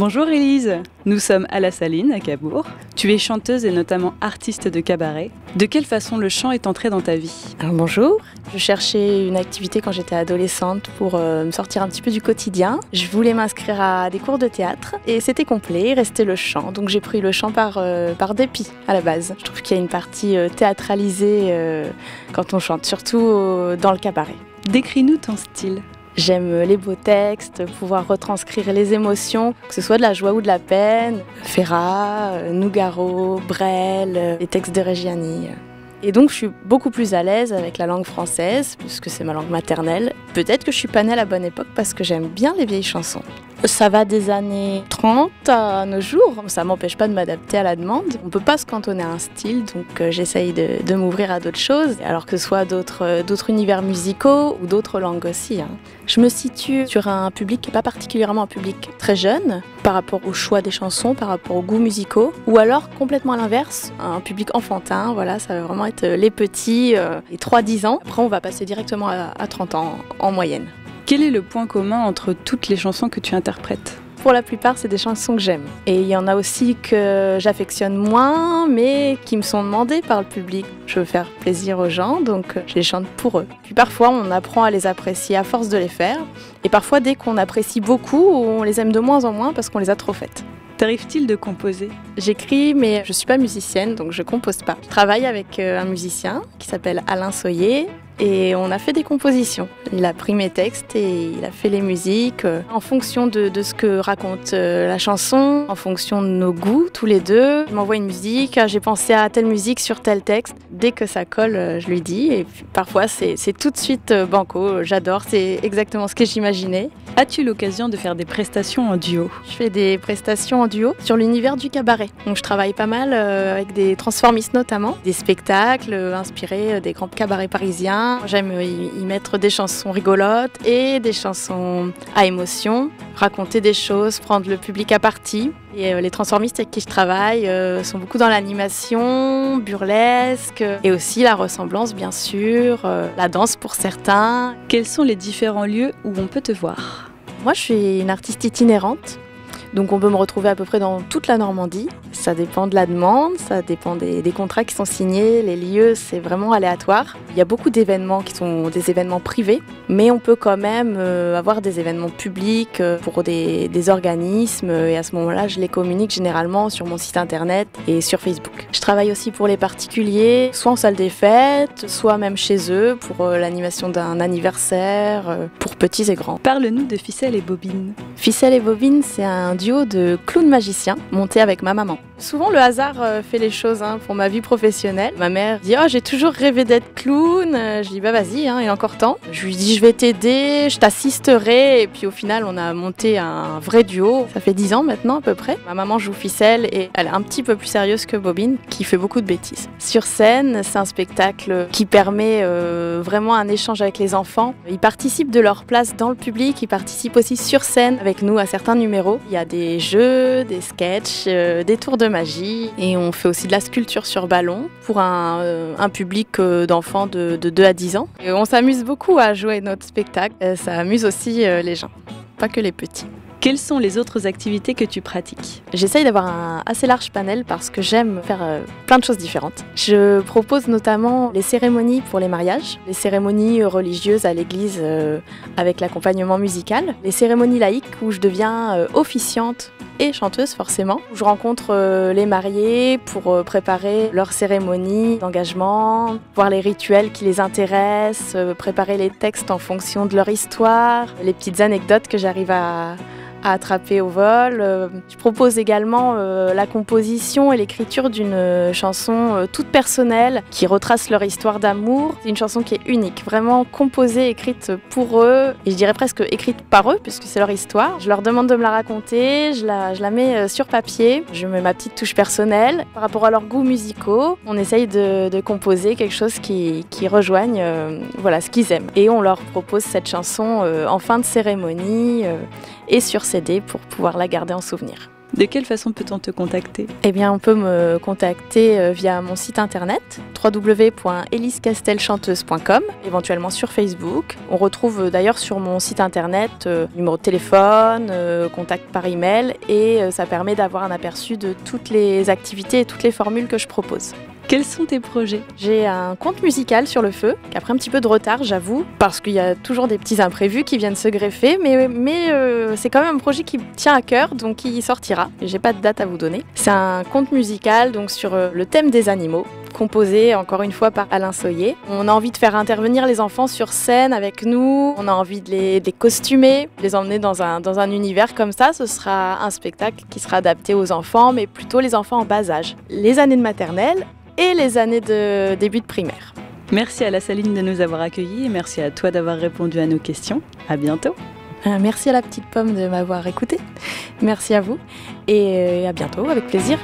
Bonjour Élise, nous sommes à La Saline, à Cabourg. Tu es chanteuse et notamment artiste de cabaret. De quelle façon le chant est entré dans ta vie? Alors bonjour, je cherchais une activité quand j'étais adolescente pour me sortir un petit peu du quotidien. Je voulais m'inscrire à des cours de théâtre et c'était complet, il restait le chant. Donc j'ai pris le chant par dépit à la base. Je trouve qu'il y a une partie théâtralisée quand on chante, surtout dans le cabaret. Décris-nous ton style. J'aime les beaux textes, pouvoir retranscrire les émotions, que ce soit de la joie ou de la peine. Ferrat, Nougaro, Brel, les textes de Reggiani. Et donc je suis beaucoup plus à l'aise avec la langue française, puisque c'est ma langue maternelle. Peut-être que je suis pas née à la bonne époque parce que j'aime bien les vieilles chansons. Ça va des années 30 à nos jours, ça m'empêche pas de m'adapter à la demande. On peut pas se cantonner à un style, donc j'essaye de m'ouvrir à d'autres choses, alors que ce soit d'autres univers musicaux ou d'autres langues aussi. Je me situe sur un public qui n'est pas particulièrement un public très jeune, par rapport au choix des chansons, par rapport aux goûts musicaux, ou alors complètement à l'inverse, un public enfantin, voilà, ça va vraiment être les petits, les 3-10 ans. Après on va passer directement à 30 ans en moyenne. Quel est le point commun entre toutes les chansons que tu interprètes? Pour la plupart, c'est des chansons que j'aime. Et il y en a aussi que j'affectionne moins, mais qui me sont demandées par le public. Je veux faire plaisir aux gens, donc je les chante pour eux. Puis parfois, on apprend à les apprécier à force de les faire. Et parfois, dès qu'on apprécie beaucoup, on les aime de moins en moins parce qu'on les a trop faites. T'arrive-t-il de composer? J'écris, mais je ne suis pas musicienne, donc je ne compose pas. Je travaille avec un musicien qui s'appelle Alain Soyer. Et on a fait des compositions. Il a pris mes textes et il a fait les musiques en fonction de ce que raconte la chanson, en fonction de nos goûts, tous les deux. Il m'envoie une musique, j'ai pensé à telle musique sur tel texte. Dès que ça colle, je lui dis. Et puis, parfois, c'est tout de suite banco. J'adore, c'est exactement ce que j'imaginais. As-tu l'occasion de faire des prestations en duo? Je fais des prestations en duo sur l'univers du cabaret. Donc je travaille pas mal avec des transformistes notamment, des spectacles inspirés des grands cabarets parisiens. J'aime y mettre des chansons rigolotes et des chansons à émotion, raconter des choses, prendre le public à partie. Et les transformistes avec qui je travaille sont beaucoup dans l'animation, burlesque et aussi la ressemblance bien sûr, la danse pour certains. Quels sont les différents lieux où on peut te voir? Moi je suis une artiste itinérante. Donc on peut me retrouver à peu près dans toute la Normandie. Ça dépend de la demande, ça dépend des contrats qui sont signés, les lieux, c'est vraiment aléatoire. Il y a beaucoup d'événements qui sont des événements privés, mais on peut quand même avoir des événements publics pour des organismes et à ce moment-là, je les communique généralement sur mon site internet et sur Facebook. Je travaille aussi pour les particuliers, soit en salle des fêtes, soit même chez eux pour l'animation d'un anniversaire, pour petits et grands. Parle-nous de Ficelle et Bobine. Ficelle et Bobine, c'est un duo de clowns magiciens monté avec ma maman. Souvent le hasard fait les choses pour ma vie professionnelle. Ma mère dit « Oh, j'ai toujours rêvé d'être clown ». Je dis « Bah vas-y, il est encore temps ». Je lui dis « Je vais t'aider, je t'assisterai ». Et puis au final, on a monté un vrai duo. Ça fait 10 ans maintenant à peu près. Ma maman joue Ficelle et elle est un petit peu plus sérieuse que Bobine, qui fait beaucoup de bêtises. Sur scène, c'est un spectacle qui permet vraiment un échange avec les enfants. Ils participent de leur place dans le public, ils participent aussi sur scène avec nous à certains numéros. Il y a des jeux, des sketchs, des tours de magie et on fait aussi de la sculpture sur ballon pour un public d'enfants de 2 à 10 ans. Et on s'amuse beaucoup à jouer notre spectacle, ça amuse aussi les gens, pas que les petits. Quelles sont les autres activités que tu pratiques? J'essaye d'avoir un assez large panel parce que j'aime faire plein de choses différentes. Je propose notamment les cérémonies pour les mariages, les cérémonies religieuses à l'église avec l'accompagnement musical, les cérémonies laïques où je deviens officiante et chanteuse forcément. Je rencontre les mariés pour préparer leurs cérémonies d'engagement, voir les rituels qui les intéressent, préparer les textes en fonction de leur histoire, les petites anecdotes que j'arrive à attraper au vol. Je propose également la composition et l'écriture d'une chanson toute personnelle qui retrace leur histoire d'amour. C'est une chanson qui est unique, vraiment composée, écrite pour eux et je dirais presque écrite par eux puisque c'est leur histoire. Je leur demande de me la raconter, je la mets sur papier, je mets ma petite touche personnelle. Par rapport à leurs goûts musicaux, on essaye de composer quelque chose qui rejoigne voilà, ce qu'ils aiment. Et on leur propose cette chanson en fin de cérémonie et sur CD pour pouvoir la garder en souvenir. De quelle façon peut-on te contacter? Eh bien, on peut me contacter via mon site internet www.elisecastelchanteuse.com, éventuellement sur Facebook. On retrouve d'ailleurs sur mon site internet numéro de téléphone, contact par email et ça permet d'avoir un aperçu de toutes les activités et toutes les formules que je propose. Quels sont tes projets? J'ai un compte musical sur le feu, qui a pris un petit peu de retard, j'avoue, parce qu'il y a toujours des petits imprévus qui viennent se greffer, mais c'est quand même un projet qui me tient à cœur, donc qui sortira. J'ai pas de date à vous donner. C'est un conte musical donc sur le thème des animaux, composé encore une fois par Alain Soyer. On a envie de faire intervenir les enfants sur scène avec nous, on a envie de les costumer, de les emmener dans un univers comme ça. Ce sera un spectacle qui sera adapté aux enfants, mais plutôt les enfants en bas âge. Les années de maternelle et les années de début de primaire. Merci à la Saline de nous avoir accueillis et merci à toi d'avoir répondu à nos questions. À bientôt. Merci à la petite pomme de m'avoir écouté. Merci à vous et à bientôt, avec plaisir.